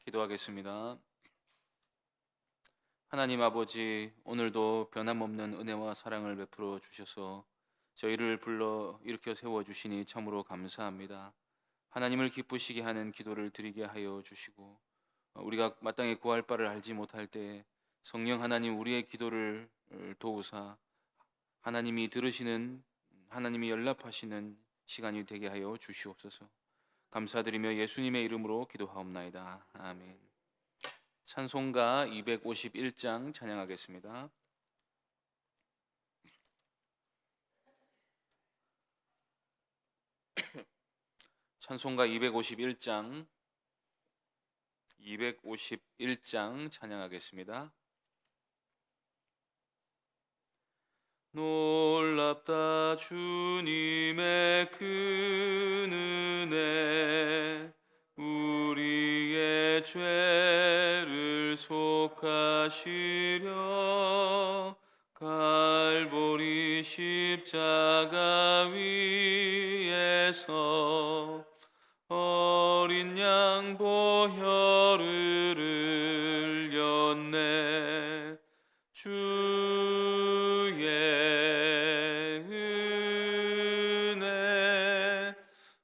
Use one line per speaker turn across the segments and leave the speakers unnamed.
기도하겠습니다. 하나님 아버지, 오늘도 변함없는 은혜와 사랑을 베풀어 주셔서 저희를 불러 일으켜 세워 주시니 참으로 감사합니다. 하나님을 기쁘시게 하는 기도를 드리게 하여 주시고, 우리가 마땅히 구할 바를 알지 못할 때 성령 하나님 우리의 기도를 도우사 하나님이 들으시는, 하나님이 연락하시는 시간이 되게 하여 주시옵소서. 감사드리며 예수님의 이름으로 기도하옵나이다. 아멘. 찬송가 251장 찬양하겠습니다. 찬송가 251장 찬양하겠습니다. 놀랍다 주님의 큰 은혜, 우리의 죄를 속하시려 갈보리 십자가 위에서 어린 양 보혈을 흘렸네. 주의 은혜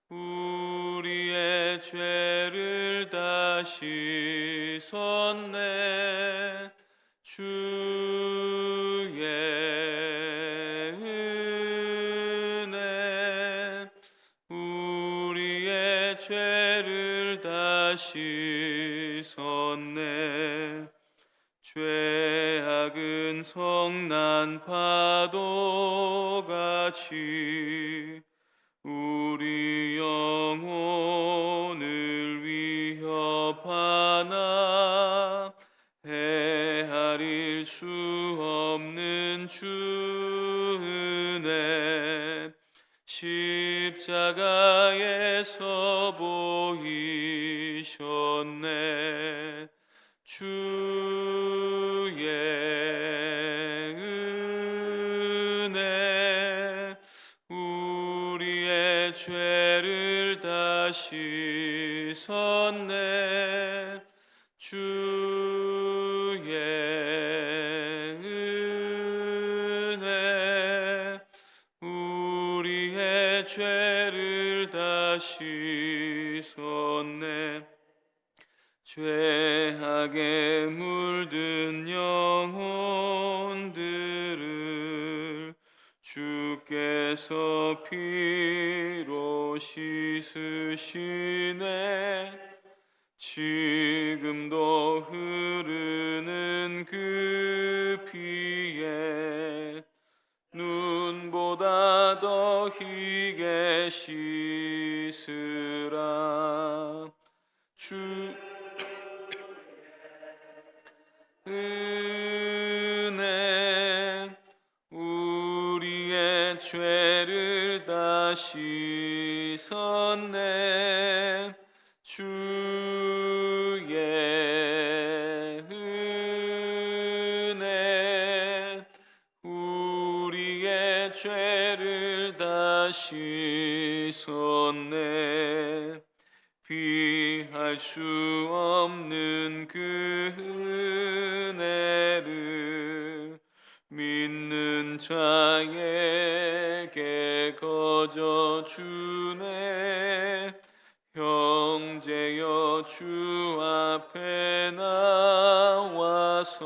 우리의 죄를 다 씻었네. 주의 은혜 우리의 죄를 다 씻었네. 죄악은 성난 파도같이 우리 영혼을 위협하나 헤아릴 수 없는 주 은혜 십자가에서 보이셨네. 주의 은혜 우리의 죄를 다 씻었네. 주의 은혜 우리의 죄를 다 씻었네. 죄악에 물든 영혼들을 주께서 피로 씻으시네. 지금도 흐르는 그 피에 눈보다 더 희게 씻으라. 주 은혜 우리의 죄를 다 씻었네. 주의 은혜 우리의 죄를 다 씻었네. 피할 수 없는 그 은혜를 믿는 자에게 거저 주네. 형제여 주 앞에 나와서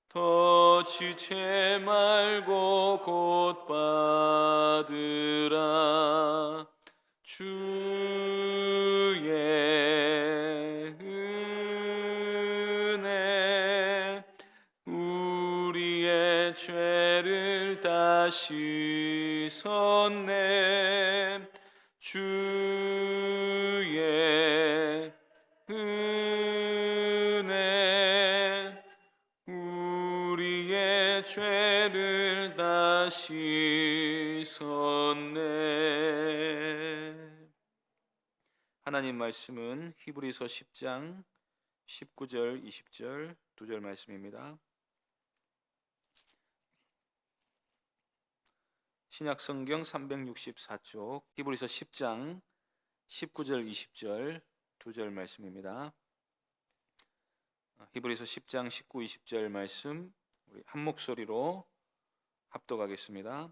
더 지체 말고 곧 받으라. 주의 은혜 우리의 죄를 다 씻었네. 주의 은혜 우리의 죄를 다 씻었네. 하나님 말씀은 히브리서 10장 19절 20절 2절 말씀입니다. 신약성경 364쪽 히브리서 10장 19절 20절 2절 말씀입니다. 히브리서 10장 19, 20절 말씀 우리 한 목소리로 합독하겠습니다.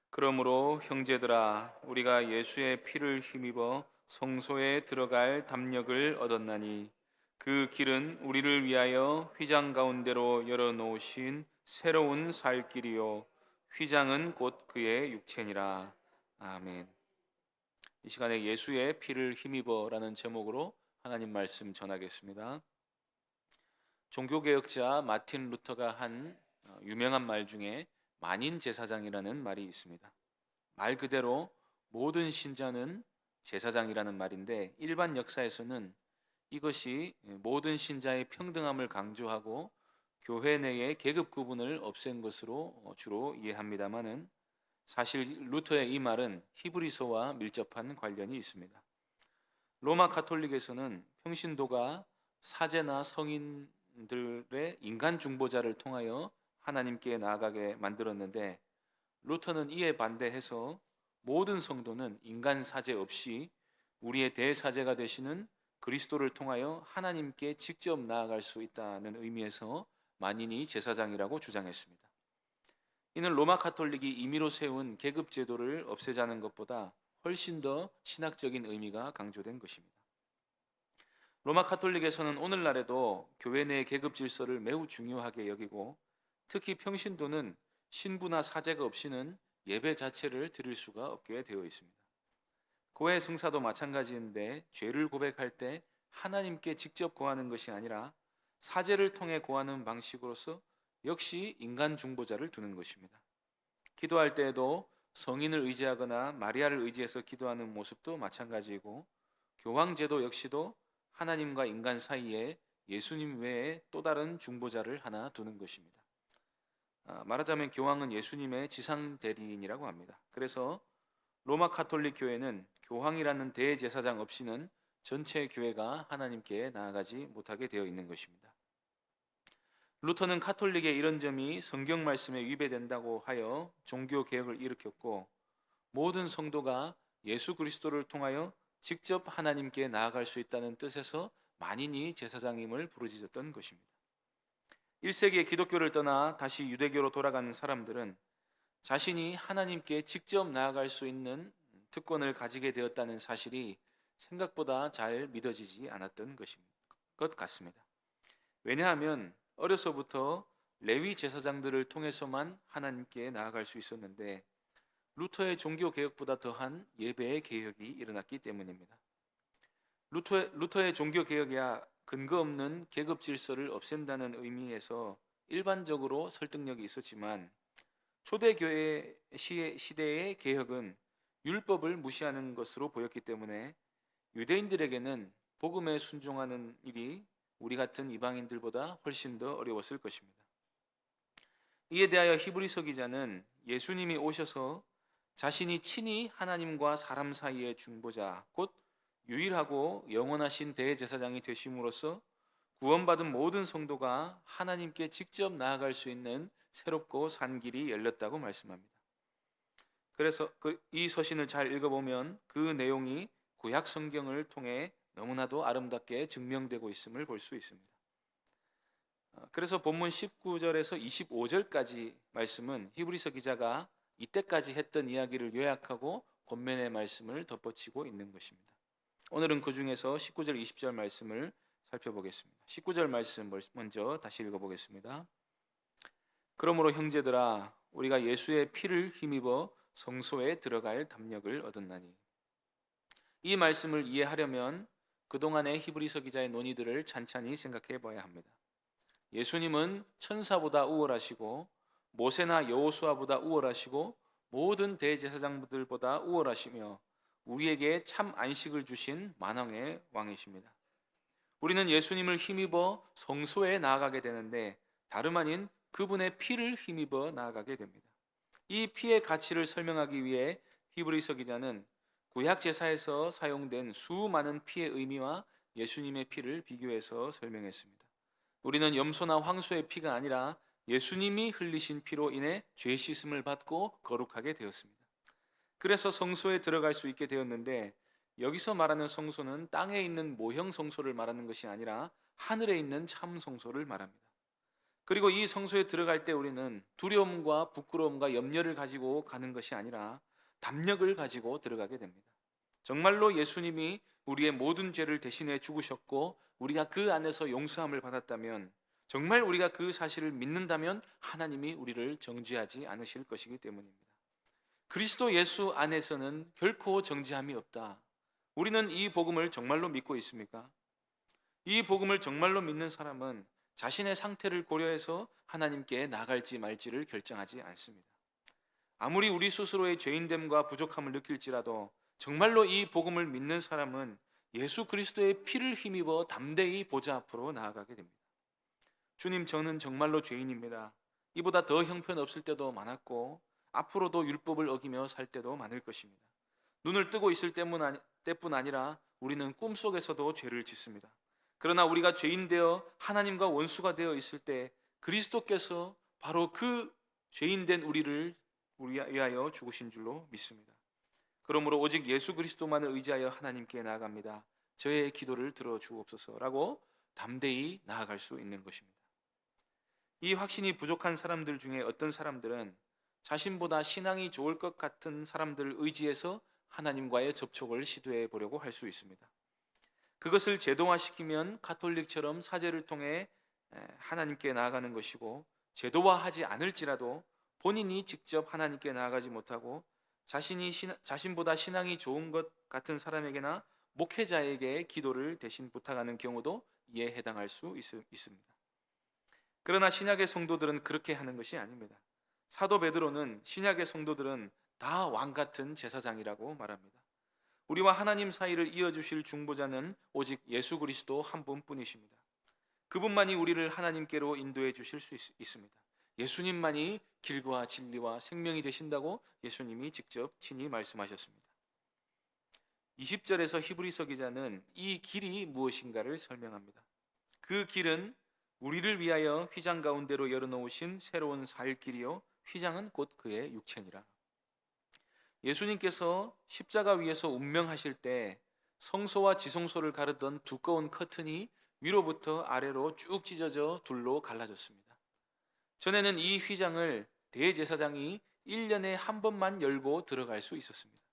그러므로 형제들아 우리가 예수의 피를 힘입어 성소에 들어갈 담력을 얻었나니 그 길은 우리를 위하여 휘장 가운데로 열어놓으신 새로운 살 길이요 휘장은 곧 그의 육체니라. 아멘. 이 시간에 예수의 피를 힘입어라는 제목으로 하나님 말씀 전하겠습니다. 종교개혁자 마틴 루터가 한 유명한 말 중에 만인 제사장이라는 말이 있습니다. 말 그대로 모든 신자는 제사장이라는 말인데 일반 역사에서는 이것이 모든 신자의 평등함을 강조하고 교회 내의 계급 구분을 없앤 것으로 주로 이해합니다마는 사실 루터의 이 말은 히브리서와 밀접한 관련이 있습니다. 로마 가톨릭에서는 평신도가 사제나 성인들의 인간 중보자를 통하여 하나님께 나아가게 만들었는데 루터는 이에 반대해서 모든 성도는 인간 사제 없이 우리의 대사제가 되시는 그리스도를 통하여 하나님께 직접 나아갈 수 있다는 의미에서 만인이 제사장이라고 주장했습니다. 이는 로마 가톨릭이 임의로 세운 계급 제도를 없애자는 것보다 훨씬 더 신학적인 의미가 강조된 것입니다. 로마 가톨릭에서는 오늘날에도 교회 내 계급 질서를 매우 중요하게 여기고 특히 평신도는 신부나 사제가 없이는 예배 자체를 드릴 수가 없게 되어 있습니다. 고해 성사도 마찬가지인데 죄를 고백할 때 하나님께 직접 고하는 것이 아니라 사제를 통해 고하는 방식으로서 역시 인간 중보자를 두는 것입니다. 기도할 때에도 성인을 의지하거나 마리아를 의지해서 기도하는 모습도 마찬가지이고 교황제도 역시도 하나님과 인간 사이에 예수님 외에 또 다른 중보자를 하나 두는 것입니다. 말하자면 교황은 예수님의 지상 대리인이라고 합니다. 그래서 로마 가톨릭 교회는 교황이라는 대제사장 없이는 전체 교회가 하나님께 나아가지 못하게 되어 있는 것입니다. 루터는 가톨릭의 이런 점이 성경 말씀에 위배된다고 하여 종교 개혁을 일으켰고 모든 성도가 예수 그리스도를 통하여 직접 하나님께 나아갈 수 있다는 뜻에서 만인이 제사장임을 부르짖었던 것입니다. 1세기에 기독교를 떠나 다시 유대교로 돌아간 사람들은 자신이 하나님께 직접 나아갈 수 있는 특권을 가지게 되었다는 사실이 생각보다 잘 믿어지지 않았던 것 같습니다. 왜냐하면 어려서부터 레위 제사장들을 통해서만 하나님께 나아갈 수 있었는데 루터의 종교 개혁보다 더한 예배의 개혁이 일어났기 때문입니다. 루터의 종교 개혁이야 근거 없는 계급 질서를 없앤다는 의미에서 일반적으로 설득력이 있었지만 초대교회 시대의 개혁은 율법을 무시하는 것으로 보였기 때문에 유대인들에게는 복음에 순종하는 일이 우리 같은 이방인들보다 훨씬 더 어려웠을 것입니다. 이에 대하여 히브리서 기자는 예수님이 오셔서 자신이 친히 하나님과 사람 사이의 중보자, 곧 유일하고 영원하신 대제사장이 되심으로써 구원받은 모든 성도가 하나님께 직접 나아갈 수 있는 새롭고 산 길이 열렸다고 말씀합니다. 그래서 이 서신을 잘 읽어보면 그 내용이 구약 성경을 통해 너무나도 아름답게 증명되고 있음을 볼 수 있습니다. 그래서 본문 19절에서 25절까지 말씀은 히브리서 기자가 이때까지 했던 이야기를 요약하고 권면의 말씀을 덧붙이고 있는 것입니다. 오늘은 그 중에서 19절, 20절 말씀을 살펴보겠습니다. 19절 말씀 먼저 다시 읽어보겠습니다. 그러므로 형제들아 우리가 예수의 피를 힘입어 성소에 들어갈 담력을 얻었나니. 이 말씀을 이해하려면 그동안의 히브리서 기자의 논의들을 찬찬히 생각해 봐야 합니다. 예수님은 천사보다 우월하시고 모세나 여호수아보다 우월하시고 모든 대제사장들보다 우월하시며 우리에게 참 안식을 주신 만왕의 왕이십니다. 우리는 예수님을 힘입어 성소에 나아가게 되는데 다름 아닌 그분의 피를 힘입어 나아가게 됩니다. 이 피의 가치를 설명하기 위해 히브리서 기자는 구약 제사에서 사용된 수많은 피의 의미와 예수님의 피를 비교해서 설명했습니다. 우리는 염소나 황소의 피가 아니라 예수님이 흘리신 피로 인해 죄 씻음을 받고 거룩하게 되었습니다. 그래서 성소에 들어갈 수 있게 되었는데 여기서 말하는 성소는 땅에 있는 모형 성소를 말하는 것이 아니라 하늘에 있는 참 성소를 말합니다. 그리고 이 성소에 들어갈 때 우리는 두려움과 부끄러움과 염려를 가지고 가는 것이 아니라 담력을 가지고 들어가게 됩니다. 정말로 예수님이 우리의 모든 죄를 대신해 죽으셨고 우리가 그 안에서 용서함을 받았다면, 정말 우리가 그 사실을 믿는다면 하나님이 우리를 정죄하지 않으실 것이기 때문입니다. 그리스도 예수 안에서는 결코 정죄함이 없다. 우리는 이 복음을 정말로 믿고 있습니까? 이 복음을 정말로 믿는 사람은 자신의 상태를 고려해서 하나님께 나갈지 말지를 결정하지 않습니다. 아무리 우리 스스로의 죄인됨과 부족함을 느낄지라도 정말로 이 복음을 믿는 사람은 예수 그리스도의 피를 힘입어 담대히 보좌 앞으로 나아가게 됩니다. 주님, 저는 정말로 죄인입니다. 이보다 더 형편없을 때도 많았고 앞으로도 율법을 어기며 살 때도 많을 것입니다. 눈을 뜨고 있을 때뿐 아니라 우리는 꿈속에서도 죄를 짓습니다. 그러나 우리가 죄인 되어 하나님과 원수가 되어 있을 때 그리스도께서 바로 그 죄인된 우리를 위하여 죽으신 줄로 믿습니다. 그러므로 오직 예수 그리스도만을 의지하여 하나님께 나아갑니다. 저의 기도를 들어주옵소서라고 담대히 나아갈 수 있는 것입니다. 이 확신이 부족한 사람들 중에 어떤 사람들은 자신보다 신앙이 좋을 것 같은 사람들을 의지해서 하나님과의 접촉을 시도해 보려고 할 수 있습니다. 그것을 제도화시키면 가톨릭처럼 사제를 통해 하나님께 나아가는 것이고, 제도화하지 않을지라도 본인이 직접 하나님께 나아가지 못하고 자신보다 신앙이 좋은 것 같은 사람에게나 목회자에게 기도를 대신 부탁하는 경우도 이에 해당할 수 있습니다. 그러나 신약의 성도들은 그렇게 하는 것이 아닙니다. 사도 베드로는 신약의 성도들은 다 왕같은 제사장이라고 말합니다. 우리와 하나님 사이를 이어주실 중보자는 오직 예수 그리스도 한 분뿐이십니다. 그분만이 우리를 하나님께로 인도해 주실 수 있습니다. 예수님만이 길과 진리와 생명이 되신다고 예수님이 직접 친히 말씀하셨습니다. 20절에서 히브리서 기자는 이 길이 무엇인가를 설명합니다. 그 길은 우리를 위하여 휘장 가운데로 열어놓으신 새로운 살 길이요, 휘장은 곧 그의 육체니라. 예수님께서 십자가 위에서 운명하실 때 성소와 지성소를 가르던 두꺼운 커튼이 위로부터 아래로 쭉 찢어져 둘로 갈라졌습니다. 전에는 이 휘장을 대제사장이 1년에 한 번만 열고 들어갈 수 있었습니다.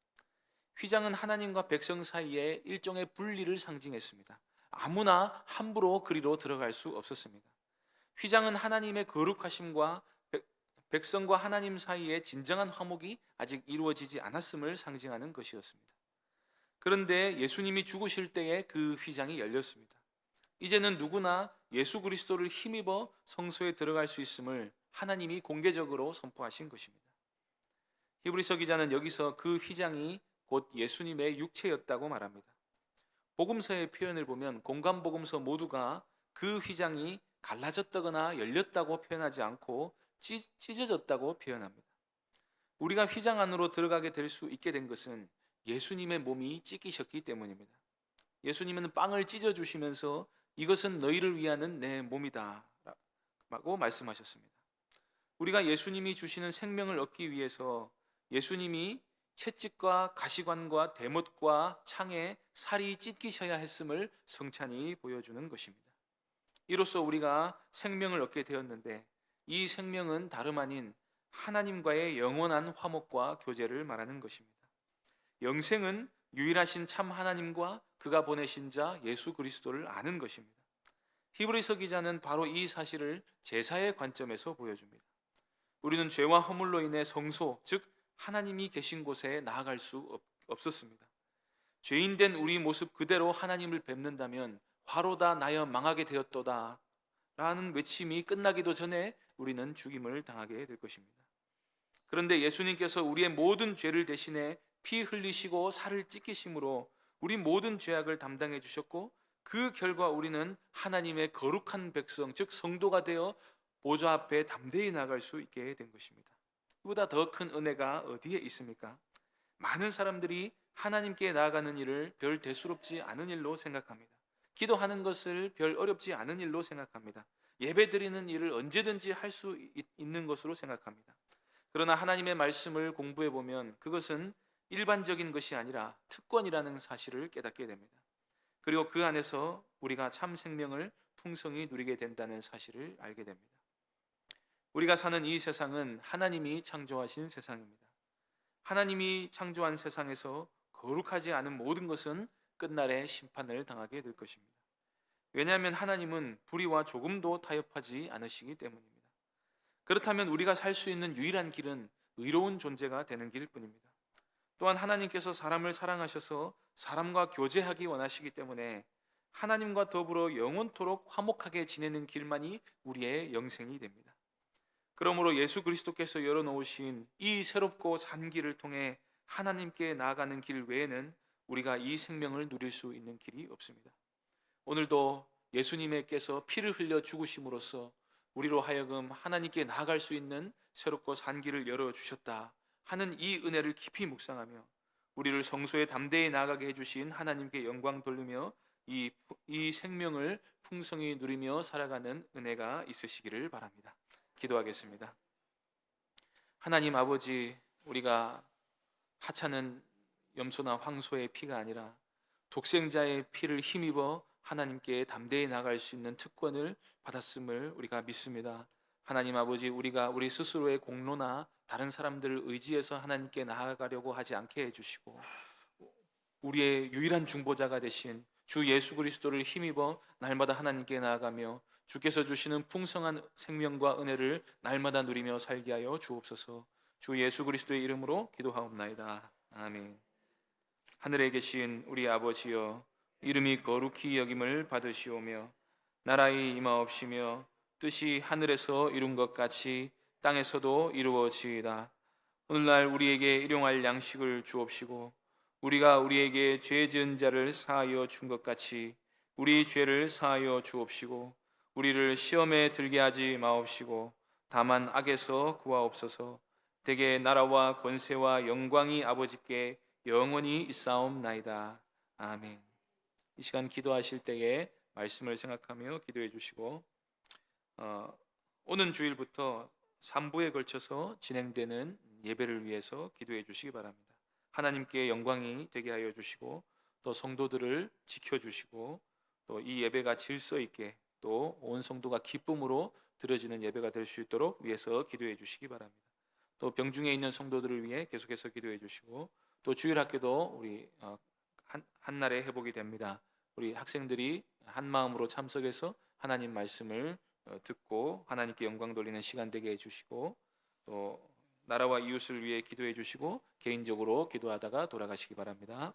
휘장은 하나님과 백성 사이에 일종의 분리를 상징했습니다. 아무나 함부로 그리로 들어갈 수 없었습니다. 휘장은 하나님의 거룩하심과 백성과 하나님 사이에 진정한 화목이 아직 이루어지지 않았음을 상징하는 것이었습니다. 그런데 예수님이 죽으실 때에 그 휘장이 열렸습니다. 이제는 누구나 예수 그리스도를 힘입어 성소에 들어갈 수 있음을 하나님이 공개적으로 선포하신 것입니다. 히브리서 기자는 여기서 그 휘장이 곧 예수님의 육체였다고 말합니다. 복음서의 표현을 보면 공관복음서 모두가 그 휘장이 갈라졌다거나 열렸다고 표현하지 않고 찢어졌다고 표현합니다. 우리가 휘장 안으로 들어가게 될 수 있게 된 것은 예수님의 몸이 찢기셨기 때문입니다. 예수님은 빵을 찢어주시면서 이것은 너희를 위하는 내 몸이다 라고 말씀하셨습니다. 우리가 예수님이 주시는 생명을 얻기 위해서 예수님이 채찍과 가시관과 대못과 창에 살이 찢기셔야 했음을 성찬이 보여주는 것입니다. 이로써 우리가 생명을 얻게 되었는데, 이 생명은 다름 아닌 하나님과의 영원한 화목과 교제를 말하는 것입니다. 영생은 유일하신 참 하나님과 그가 보내신 자 예수 그리스도를 아는 것입니다. 히브리서 기자는 바로 이 사실을 제사의 관점에서 보여줍니다. 우리는 죄와 허물로 인해 성소, 즉 하나님이 계신 곳에 나아갈 수 없었습니다. 죄인된 우리 모습 그대로 하나님을 뵙는다면 화로다 나여 망하게 되었도다 라는 외침이 끝나기도 전에 우리는 죽임을 당하게 될 것입니다. 그런데 예수님께서 우리의 모든 죄를 대신해 피 흘리시고 살을 찢기심으로 우리 모든 죄악을 담당해 주셨고, 그 결과 우리는 하나님의 거룩한 백성, 즉 성도가 되어 보좌 앞에 담대히 나갈 수 있게 된 것입니다. 이보다 더 큰 은혜가 어디에 있습니까? 많은 사람들이 하나님께 나아가는 일을 별 대수롭지 않은 일로 생각합니다. 기도하는 것을 별 어렵지 않은 일로 생각합니다. 예배 드리는 일을 언제든지 할 수 있는 것으로 생각합니다. 그러나 하나님의 말씀을 공부해 보면 그것은 일반적인 것이 아니라 특권이라는 사실을 깨닫게 됩니다. 그리고 그 안에서 우리가 참 생명을 풍성히 누리게 된다는 사실을 알게 됩니다. 우리가 사는 이 세상은 하나님이 창조하신 세상입니다. 하나님이 창조한 세상에서 거룩하지 않은 모든 것은 끝날에 심판을 당하게 될 것입니다. 왜냐하면 하나님은 불의와 조금도 타협하지 않으시기 때문입니다. 그렇다면 우리가 살 수 있는 유일한 길은 의로운 존재가 되는 길일 뿐입니다. 또한 하나님께서 사람을 사랑하셔서 사람과 교제하기 원하시기 때문에 하나님과 더불어 영원토록 화목하게 지내는 길만이 우리의 영생이 됩니다. 그러므로 예수 그리스도께서 열어놓으신 이 새롭고 산 길을 통해 하나님께 나아가는 길 외에는 우리가 이 생명을 누릴 수 있는 길이 없습니다. 오늘도 예수님께서 피를 흘려 죽으심으로써 우리로 하여금 하나님께 나아갈 수 있는 새롭고 산 길을 열어주셨다 하는 이 은혜를 깊이 묵상하며 우리를 성소에 담대히 나아가게 해주신 하나님께 영광 돌리며 이 생명을 풍성히 누리며 살아가는 은혜가 있으시기를 바랍니다. 기도하겠습니다. 하나님 아버지, 우리가 하찮은 염소나 황소의 피가 아니라 독생자의 피를 힘입어 하나님께 담대히 나아갈 수 있는 특권을 받았음을 우리가 믿습니다. 하나님 아버지, 우리가 우리 스스로의 공로나 다른 사람들을 의지해서 하나님께 나아가려고 하지 않게 해주시고 우리의 유일한 중보자가 되신 주 예수 그리스도를 힘입어 날마다 하나님께 나아가며 주께서 주시는 풍성한 생명과 은혜를 날마다 누리며 살게 하여 주옵소서. 주 예수 그리스도의 이름으로 기도하옵나이다. 아멘. 하늘에 계신 우리 아버지여, 이름이 거룩히 여김을 받으시오며 나라의 임하옵시며 뜻이 하늘에서 이룬 것 같이 땅에서도 이루어지이다. 오늘날 우리에게 일용할 양식을 주옵시고 우리가 우리에게 죄 지은 자를 사하여 준 것 같이 우리 죄를 사하여 주옵시고 우리를 시험에 들게 하지 마옵시고 다만 악에서 구하옵소서. 대개 나라와 권세와 영광이 아버지께 영원히 있사옵나이다. 아멘. 이 시간 기도하실 때에 말씀을 생각하며 기도해 주시고 오는 주일부터 3부에 걸쳐서 진행되는 예배를 위해서 기도해 주시기 바랍니다. 하나님께 영광이 되게 하여 주시고 또 성도들을 지켜주시고 또 이 예배가 질서 있게 또 온 성도가 기쁨으로 드려지는 예배가 될 수 있도록 위해서 기도해 주시기 바랍니다. 또 병중에 있는 성도들을 위해 계속해서 기도해 주시고 또 주일학교도 우리 한 날에 회복이 됩니다. 우리 학생들이 한 마음으로 참석해서 하나님 말씀을 듣고 하나님께 영광 돌리는 시간 되게 해주시고 또 나라와 이웃을 위해 기도해 주시고 개인적으로 기도하다가 돌아가시기 바랍니다.